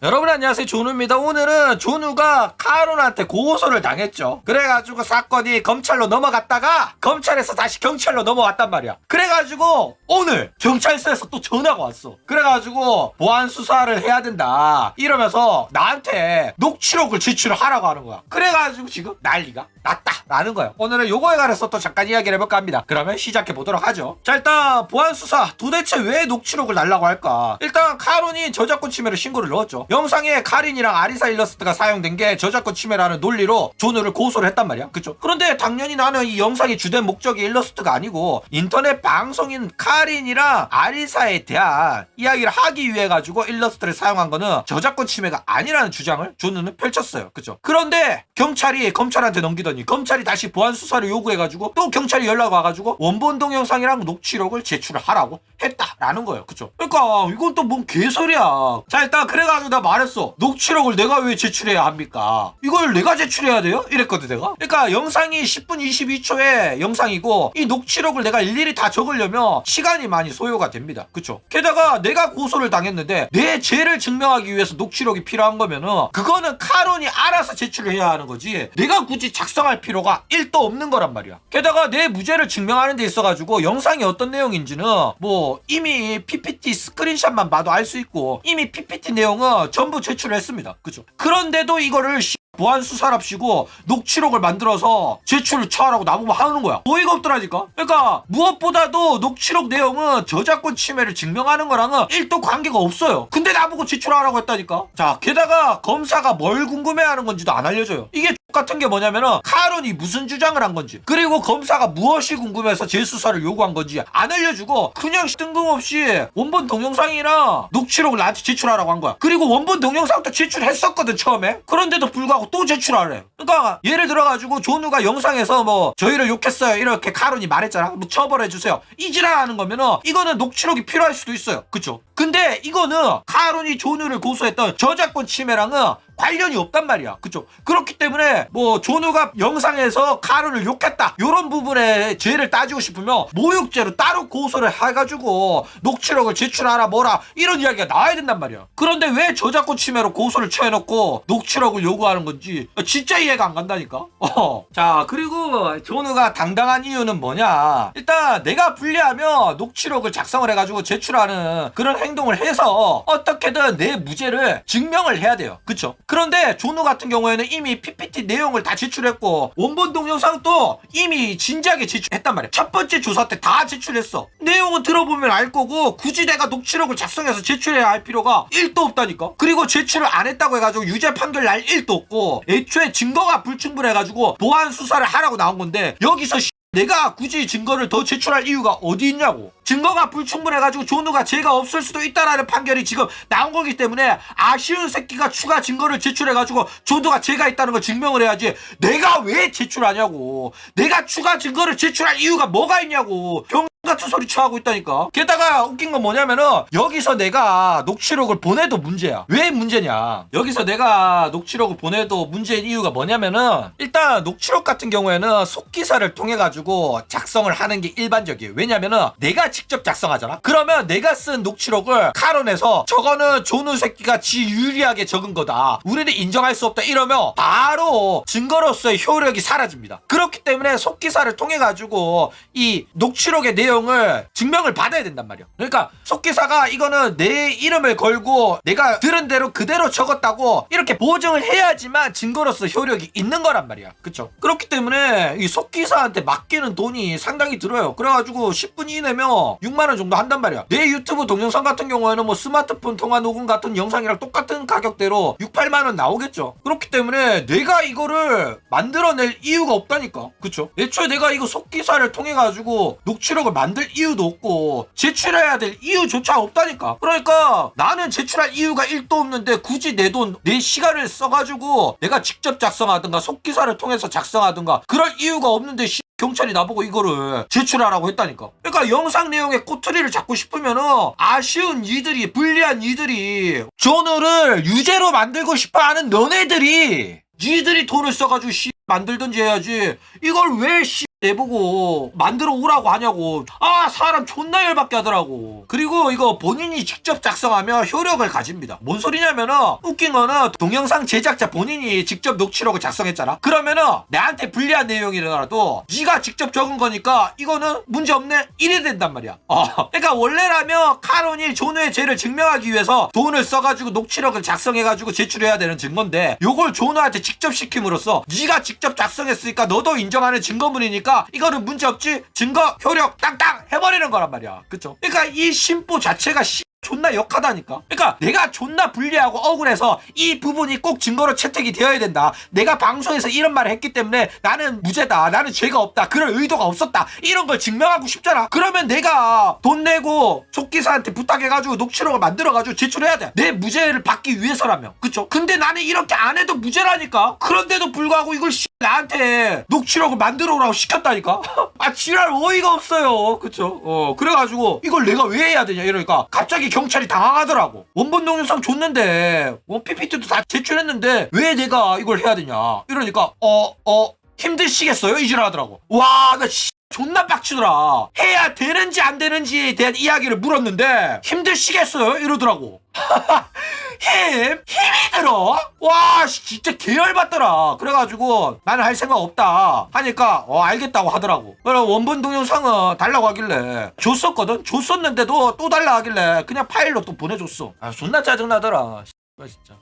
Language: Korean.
여러분 안녕하세요, 존우입니다. 오늘은 존우가 카론한테 고소를 당했죠. 그래가지고 사건이 검찰로 넘어갔다가 검찰에서 다시 경찰로 넘어왔단 말이야. 그래가지고 오늘 경찰서에서 또 전화가 왔어. 그래가지고 보안 수사를 해야 된다 이러면서 나한테 녹취록을 제출하라고 하는 거야. 그래가지고 지금 난리가 났다라는 거야. 오늘은 요거에 관해서 또 잠깐 이야기를 해볼까 합니다. 그러면 시작해 보도록 하죠. 자, 일단 보안 수사, 도대체 왜 녹취록을 달라고 할까? 일단 카론이 저작권 침해를 신고를 넣었죠. 영상에 카린이랑 아리사 일러스트가 사용된 게 저작권 침해라는 논리로 존우를 고소를 했단 말이야. 그쵸? 그런데 당연히 나는 이 영상의 주된 목적이 일러스트가 아니고 인터넷 방송인 카린이랑 아리사에 대한 이야기를 하기 위해 가지고 일러스트를 사용한 거는 저작권 침해가 아니라는 주장을 존우는 펼쳤어요. 그쵸? 그런데 경찰이 검찰한테 넘기더니 검찰이 다시 보안 수사를 요구해가지고 또 경찰이 연락 와가지고 원본 동영상이랑 녹취록을 제출을 하라고 했다라는 거예요. 그쵸? 그러니까 이건 또 뭔 개소리야. 자, 일단 그래가지고 나 말했어. 녹취록을 내가 왜 제출해야 합니까? 이걸 내가 제출해야 돼요? 이랬거든 내가. 그러니까 영상이 10분 22초의 영상이고 이 녹취록을 내가 일일이 다 적으려면 시간이 많이 소요가 됩니다. 그쵸? 게다가 내가 고소를 당했는데 내 죄를 증명하기 위해서 녹취록이 필요한 거면은 그거는 카론이 알아서 제출을 해야 하는 거지 내가 굳이 작성할 필요가 1도 없는 거란 말이야. 게다가 내 무죄를 증명하는 데 있어가지고 영상이 어떤 내용인지는 뭐 이미 PPT 스크린샷만 봐도 알 수 있고 이미 PPT 내용은 전부 제출을 했습니다. 그죠? 그런데도 이거를 보안 수사랍시고 녹취록을 만들어서 제출을 처하라고 나보고 하는 거야. 어이가 없더라니까. 그러니까 무엇보다도 녹취록 내용은 저작권 침해를 증명하는 거랑은 1도 관계가 없어요. 근데 나보고 제출하라고 했다니까. 자, 게다가 검사가 뭘 궁금해하는 건지도 안 알려줘요. 이게 같은 게 뭐냐면은 카론이 무슨 주장을 한 건지 그리고 검사가 무엇이 궁금해서 재수사를 요구한 건지 안 알려주고 그냥 뜬금없이 원본 동영상이랑 녹취록을 나한테 제출하라고 한 거야. 그리고 원본 동영상도 제출했었거든 처음에. 그런데도 불구하고 또 제출하래. 그러니까 예를 들어가지고 존우가 영상에서 뭐 저희를 욕했어요 이렇게 카론이 말했잖아. 뭐 처벌해주세요 이 지랄하는 거면은 이거는 녹취록이 필요할 수도 있어요. 그쵸? 근데 이거는 카론이 존우를 고소했던 저작권 침해랑은 관련이 없단 말이야. 그쵸? 그렇기 때문에 뭐 존우가 영상에서 카론을 욕했다 요런 부분에 죄를 따지고 싶으면 모욕죄로 따로 고소를 해가지고 녹취록을 제출하라 뭐라 이런 이야기가 나와야 된단 말이야. 그런데 왜 저작권 침해로 고소를 쳐놓고 녹취록을 요구하는 건지 진짜 이해가 안 간다니까. 자, 그리고 존우가 당당한 이유는 뭐냐, 일단 내가 불리하면 녹취록을 작성을 해가지고 제출하는 그런 행동을 해서 어떻게든 내 무죄를 증명을 해야 돼요. 그쵸? 그런데 존우 같은 경우에는 이미 PPT 내용을 다 제출했고 원본 동영상도 이미 진지하게 제출했단 말이야. 첫 번째 조사 때 다 제출했어. 내용은 들어보면 알 거고 굳이 내가 녹취록을 작성해서 제출해야 할 필요가 1도 없다니까. 그리고 제출을 안 했다고 해가지고 유죄 판결 날 1도 없고 애초에 증거가 불충분해가지고 보안 수사를 하라고 나온 건데 여기서 내가 굳이 증거를 더 제출할 이유가 어디 있냐고. 증거가 불충분해가지고 존우가 죄가 없을 수도 있다라는 판결이 지금 나온 거기 때문에 아쉬운 새끼가 추가 증거를 제출해가지고 존우가 죄가 있다는 걸 증명을 해야지 내가 왜 제출하냐고. 내가 추가 증거를 제출할 이유가 뭐가 있냐고. 같은 소리 쳐하고 있다니까. 게다가 웃긴 건 뭐냐면은 여기서 내가 녹취록을 보내도 문제야. 왜 문제냐, 여기서 내가 녹취록을 보내도 문제인 이유가 뭐냐면은 일단 녹취록 같은 경우에는 속기사를 통해 가지고 작성을 하는 게 일반적이에요. 왜냐면은 내가 직접 작성하잖아. 그러면 내가 쓴 녹취록을 카론에서 저거는 존우 새끼가 지 유리하게 적은 거다, 우리는 인정할 수 없다 이러면 바로 증거로서의 효력이 사라집니다. 그렇기 때문에 속기사를 통해 가지고 이 녹취록의 내용을 증명을 받아야 된단 말이야. 그러니까 속기사가 이거는 내 이름을 걸고 내가 들은 대로 그대로 적었다고 이렇게 보증을 해야지만 증거로서 효력이 있는 거란 말이야. 그쵸? 그렇기 때문에 이 속기사한테 맡기는 돈이 상당히 들어요. 그래가지고 10분 이내면 6만원 정도 한단 말이야. 내 유튜브 동영상 같은 경우에는 뭐 스마트폰 통화 녹음 같은 영상이랑 똑같은 가격대로 6, 8만원 나오겠죠. 그렇기 때문에 내가 이거를 만들어낼 이유가 없다니까. 그쵸? 애초에 내가 이거 속기사를 통해 가지고 녹취록을 만들 이유도 없고 제출해야 될 이유조차 없다니까. 그러니까 나는 제출할 이유가 1도 없는데 굳이 내 돈, 내 시간을 써가지고 내가 직접 작성하든가 속기사를 통해서 작성하든가 그럴 이유가 없는데 경찰이 나보고 이거를 제출하라고 했다니까. 그러니까 영상 내용에 꼬투리를 잡고 싶으면은 아쉬운 이들이, 불리한 이들이, 존우를 유죄로 만들고 싶어하는 너네들이 니들이 돈을 써가지고 만들든지 해야지. 이걸 왜 내보고 만들어 오라고 하냐고. 아, 사람 존나 열받게 하더라고. 그리고 이거 본인이 직접 작성하면 효력을 가집니다. 뭔 소리냐면은 웃긴 거는 동영상 제작자 본인이 직접 녹취록을 작성했잖아. 그러면은 내한테 불리한 내용이라도 네가 직접 적은 거니까 이거는 문제 없네 이래 된단 말이야. 그러니까 원래라면 카론이 존우의 죄를 증명하기 위해서 돈을 써가지고 녹취록을 작성해가지고 제출해야 되는 증거인데 요걸 존우한테 직접 시킴으로써 네가 직접 작성했으니까 너도 인정하는 증거물이니까 이거는 문제없지, 증거 효력 땅땅 해버리는 거란 말이야. 그쵸? 그러니까 이 심보 자체가 존나 역하다니까. 그러니까 내가 존나 불리하고 억울해서 이 부분이 꼭 증거로 채택이 되어야 된다, 내가 방송에서 이런 말을 했기 때문에 나는 무죄다, 나는 죄가 없다, 그럴 의도가 없었다, 이런 걸 증명하고 싶잖아. 그러면 내가 돈 내고 속기사한테 부탁해가지고 녹취록을 만들어가지고 제출해야 돼, 내 무죄를 받기 위해서라면. 그쵸? 근데 나는 이렇게 안 해도 무죄라니까. 그런데도 불구하고 이걸 나한테 녹취록을 만들어 오라고 시켰다니까. 아, 지랄 어이가 없어요. 그쵸? 그래가지고 이걸 내가 왜 해야 되냐 이러니까 갑자기 경찰이 당황하더라고. 원본 동영상 줬는데 PPT도 다 제출했는데 왜 내가 이걸 해야 되냐 이러니까 힘드시겠어요? 이지랄 하더라고. 와, 나 존나 빡치더라. 해야 되는지 안 되는지에 대한 이야기를 물었는데 힘드시겠어요? 이러더라고. 힘이 들어? 와, 진짜 계열받더라. 그래가지고 나는 할 생각 없다 하니까 알겠다고 하더라고. 그래, 원본 동영상은 달라고 하길래 줬었거든. 줬었는데도 또 달라 하길래 그냥 파일로 또 보내줬어. 아, 존나 짜증나더라. 진짜.